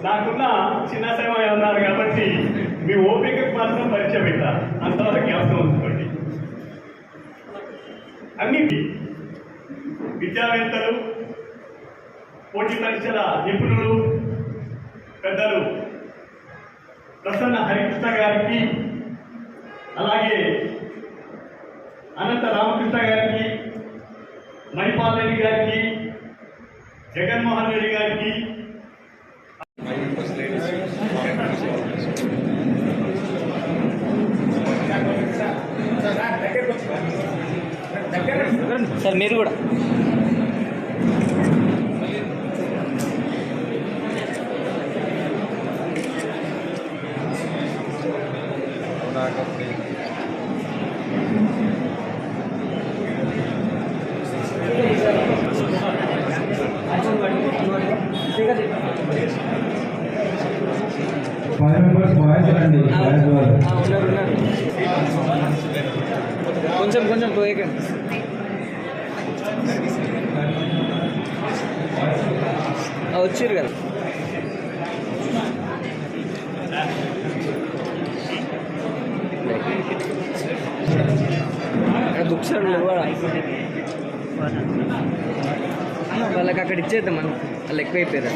నాకున్న చిన్న సేవ ఉన్నారు కాబట్టి మీ ఓపికకు మాత్రం పరీక్ష పెట్టా, అంతవరకు జ్ఞాపకం ఉంచుకోండి. అన్ని విద్యావేత్తలు, పోటీ పరీక్షల నిపుణులు, పెద్దలు ప్రసన్న హరికృష్ణ గారికి, అలాగే అనంత రామకృష్ణ గారికి, మణిపాల్ రెడ్డి గారికి, జగన్మోహన్ రెడ్డి గారికి, సార్ మీరు కూడా కొంచెం కొంచెం పోయేకండి. వచ్చారు కదా బుక్స్ వాళ్ళకి అక్కడ ఇచ్చేద్దాం మనం, వాళ్ళు ఎక్కువైపోయారు.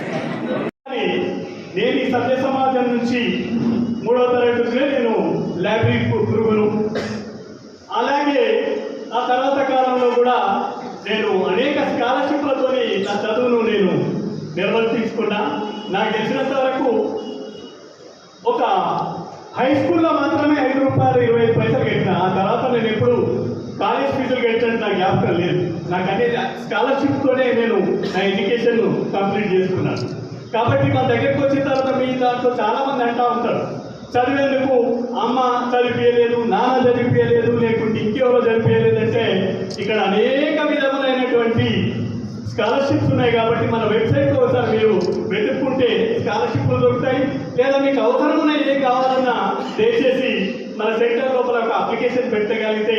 నేను ఈ సభ్య సమాజం నుంచి 3వ తరగతి నేను లైబ్రరీ గురువును. అలాగే ఆ తర్వాత కాలంలో కూడా నేను అనేక స్కాలర్షిప్లతోని నా చదువును నేను నిర్వర్తించుకున్నా. నాకు తెలిసినంత వరకు ఒక హై స్కూల్లో మాత్రమే ₹5.25 కట్టిన. ఆ తర్వాత నేను ఎప్పుడు కాలేజ్ ఫీజులు కట్టినట్టు నాకు జ్ఞాపకం లేదు. నాకు అనేది స్కాలర్షిప్తోనే నేను నా ఎడ్యుకేషన్ కంప్లీట్ చేసుకున్నాను. కాబట్టి మా దగ్గరికి వచ్చిన తర్వాత మీ దాంట్లో చాలామంది అంటూ ఉంటారు, చదివేందుకు అమ్మ చదివించలేదు, నాన్న చదివించలేదు, లేకుంటే ఇంకెవరో చదివించలేదంటే ఇక్కడ అనేక విధములైనటువంటి స్కాలర్షిప్స్ ఉన్నాయి. కాబట్టి మన వెబ్సైట్లో ఒకసారి మీరు వెతుక్కుంటే స్కాలర్షిప్లు దొరుకుతాయి. లేదా మీకు అవసరం ఉన్నాయి, ఏం కావాలన్నా దయచేసి మన సెంటర్ లోపల ఒక అప్లికేషన్ పెట్టగలిగితే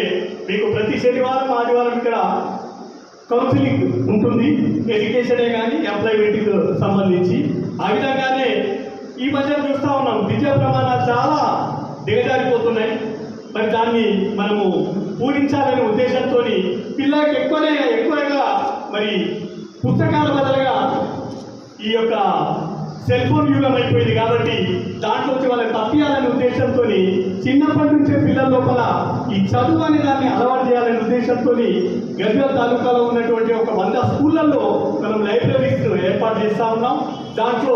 మీకు ప్రతి శనివారం ఆదివారం ఇక్కడ కౌన్సిలింగ్ ఉంటుంది, ఎడ్యుకేషనే కానీ ఎంప్లాయ్మెంట్కి సంబంధించి. ఆ విధంగానే ఈ మధ్య చూస్తూ ఉన్నాం విద్యా ప్రమాణాలు చాలా దిగజారిపోతున్నాయి. మరి దాన్ని మనము పూరించాలనే ఉద్దేశంతో పిల్లలకి ఎక్కువగా మరి పుస్తకాల బదులుగా ఈ యొక్క సెల్ ఫోన్ యుగం అయిపోయింది. కాబట్టి దాంట్లో వచ్చి వాళ్ళని తప్పియాలనే ఉద్దేశంతో చిన్నప్పటి నుంచే పిల్లల లోపల ఈ చదువు అనే దాన్ని అలవాటు చేయాలనే ఉద్దేశంతో గద్వాల తాలూకాలో ఉన్నటువంటి ఒక 100 స్కూళ్ళల్లో మనం లైబ్రరీస్ ఏర్పాటు చేస్తూ ఉన్నాం. దాంట్లో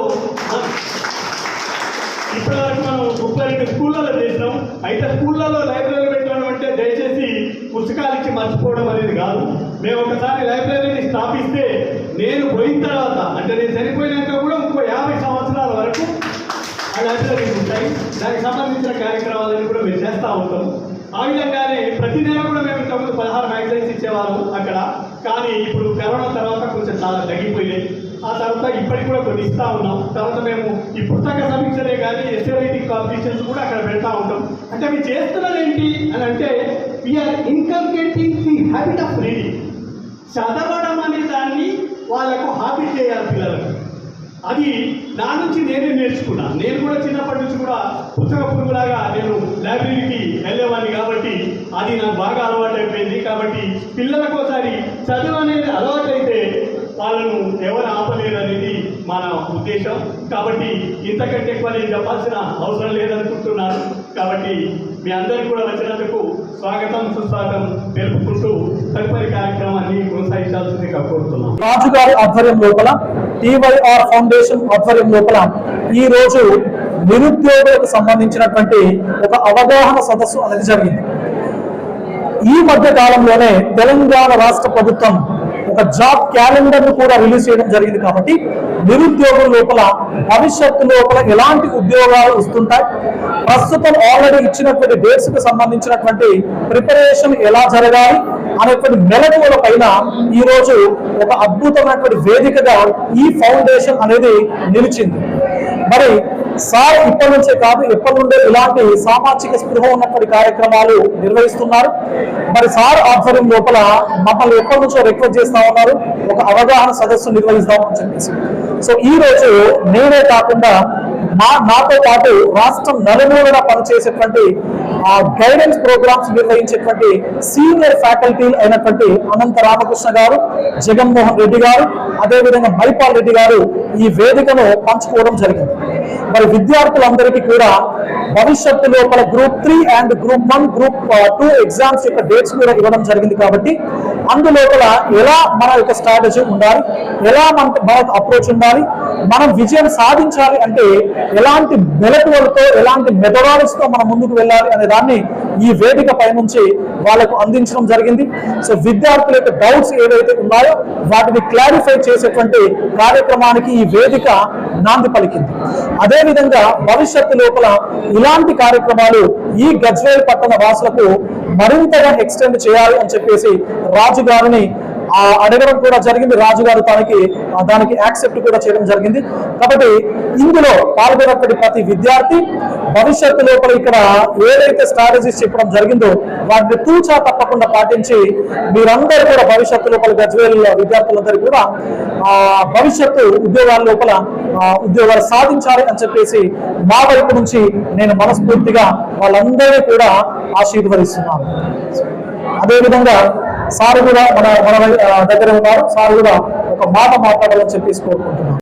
ఇప్పటివరకు మనం 32 స్కూళ్ళలో చేసినాం. అయితే స్కూళ్ళలో లైబ్రరీ పెట్టడం అంటే దయచేసి పుస్తకాలు ఇచ్చి మర్చిపోవడం అనేది కాదు. మేము ఒకసారి లైబ్రరీని స్థాపిస్తే నేను పోయిన తర్వాత, అంటే నేను చనిపోయినాక కూడా ఇంకో 50 సంవత్సరాల వరకు ఆ లైబ్రరీస్ ఉంటాయి. దానికి సంబంధించిన కార్యక్రమాలను కూడా మేము చేస్తూ ఉంటాం. ఆ విధంగానే ప్రతి నెల కూడా మేము ఇంతకుముందు 16 మ్యాగజైన్స్ ఇచ్చేవాళ్ళం అక్కడ. కానీ ఇప్పుడు కరోనా తర్వాత కొంచెం చాలా తగ్గిపోయినాయి. ఆ తర్వాత ఇప్పటికి కూడా కొన్ని ఇస్తూ ఉన్నాం. తర్వాత మేము ఈ పుస్తక సమీక్షలే కానీ ఎస్ఏ రైటింగ్ కాంపిటీషన్స్ కూడా అక్కడ పెడతా ఉంటాం. అంటే అవి చేస్తున్నది ఏంటి అని అంటే we are inculcating the habit of reading. చదవడం అనే దాన్ని వాళ్ళకు హాబీ చేయాలి పిల్లలకు. అది నా నుంచి నేనే నేర్చుకున్నాను. నేను కూడా చిన్నప్పటి నుంచి కూడా పుస్తక పురుగులాగా నేను లైబ్రరీకి వెళ్ళేవాడిని. కాబట్టి అది నాకు బాగా అలవాటు అయిపోయింది. కాబట్టి పిల్లలకు ఒకసారి చదువు అనేది అలవాటు అయితే వాళ్ళను ఎవరు ఆపలేరు అనేది మన ఉద్దేశం. కాబట్టి ఇంతకంటే ఎక్కువ నేను చెప్పాల్సిన అవసరం లేదనుకుంటున్నాను. కాబట్టి మీ అందరికీ కూడా వచ్చినందుకు స్వాగతం సుస్వాగతం తెలుపుకుంటూ తదుపరి కార్యక్రమాన్ని కొనసాగించాల్సిందిగా కోరుతున్నాం. రాజుగారి ఆధ్వర్యం లోపల, టీవైఆర్ ఫౌండేషన్ ఆధ్వర్యం లోపల ఈ రోజు నిరుద్యోగులకు సంబంధించినటువంటి ఒక అవగాహన సదస్సు అనేది జరిగింది. ఈ మధ్య కాలంలోనే తెలంగాణ రాష్ట్ర ప్రభుత్వం ఒక జాబ్ క్యాలెండర్ ను కూడా రిలీజ్ చేయడం జరిగింది. కాబట్టి నిరుద్యోగుల లోపల భవిష్యత్తు లోపల ఎలాంటి ఉద్యోగాలు వస్తుంటాయి, ప్రస్తుతం ఆల్రెడీ ఇచ్చినటువంటి డేట్స్ కు సంబంధించినటువంటి ప్రిపరేషన్ ఎలా జరగాలి అనేటువంటి మెలకువల పైన ఈ రోజు ఒక అద్భుతమైనటువంటి వేదికగా ఈ ఫౌండేషన్ అనేది నిలిచింది. మరి సార్ ఇప్పటి నుంచే కాదు, ఎప్పటి నుండే ఇలాంటి సామాజిక స్పృహ ఉన్నటువంటి కార్యక్రమాలు నిర్వహిస్తున్నారు. మరి సార్ ఆధ్వర్యం లోపల మమ్మల్ని ఎప్పటి నుంచో రిక్వెస్ట్ చేస్తా ఉన్నారు, ఒక అవగాహన సదస్సు నిర్వహిస్తామని చెప్పేసి. సో ఈ రోజు నేనే కాకుండా నాతో పాటు రాష్ట్రం నలుమూలన పనిచేసేటువంటి గైడెన్స్ ప్రోగ్రామ్స్ నిర్వహించేటువంటి సీనియర్ ఫ్యాకల్టీ అయినటువంటి అనంత రామకృష్ణ గారు, జగన్మోహన్ రెడ్డి గారు, అదేవిధంగా మైపాల్ రెడ్డి గారు ఈ వేదికను పంచుకోవడం జరిగింది. మరి విద్యార్థులందరికీ కూడా భవిష్యత్తు లోపల group 3 and group 1, group 2 exams యొక్క డేట్స్ కూడా ఇవ్వడం జరిగింది. కాబట్టి అందులోపల ఎలా మన యొక్క స్ట్రాటజీ ఉండాలి, ఎలా మనకు అప్రోచ్ ఉండాలి, మనం విజయం సాధించాలి అంటే ఎలాంటి మెలకువలతో, ఎలాంటి మెథడాలజీతో మనం ముందుకు వెళ్ళాలి అనే దాన్ని ఈ వేదిక పై నుంచి వాళ్ళకు అందించడం జరిగింది. సో విద్యార్థుల యొక్క డౌట్స్ ఏవైతే ఉన్నాయో వాటిని క్లారిఫై చేసేటువంటి కార్యక్రమానికి ఈ వేదిక నాంది పలికింది. అదేవిధంగా భవిష్యత్తు లోపల ఇలాంటి కార్యక్రమాలు ఈ గజ్వేల్ పట్టణ వాసులకు మరింతగా ఎక్స్టెండ్ చేయాలి అని చెప్పేసి రాజు గారిని అడగడం కూడా జరిగింది. రాజు గారు దానికి యాక్సెప్ట్ కూడా చేయడం జరిగింది. కాబట్టి ఇందులో పాల్గొన్నటువంటి ప్రతి విద్యార్థి భవిష్యత్తు లోపల ఇక్కడ ఏదైతే స్ట్రాటజీస్ చెప్పడం జరిగిందో వాటిని తూచా తప్పకుండా పాటించి మీరందరూ కూడా భవిష్యత్తు లోపల గజ్వేల్ విద్యార్థులందరూ కూడా భవిష్యత్తు ఉద్యోగాల లోపల ఉద్యోగాలు సాధించాలి అని చెప్పేసి మా వైపు నుంచి నేను మనస్ఫూర్తిగా వాళ్ళందరినీ కూడా ఆశీర్వదిస్తున్నాను. అదేవిధంగా సార్ కూడా మన దగ్గర ఉన్నారు. సార్ కూడా ఒక మాట మాట్లాడాలని చెప్పేసి కోరుకుంటున్నాను.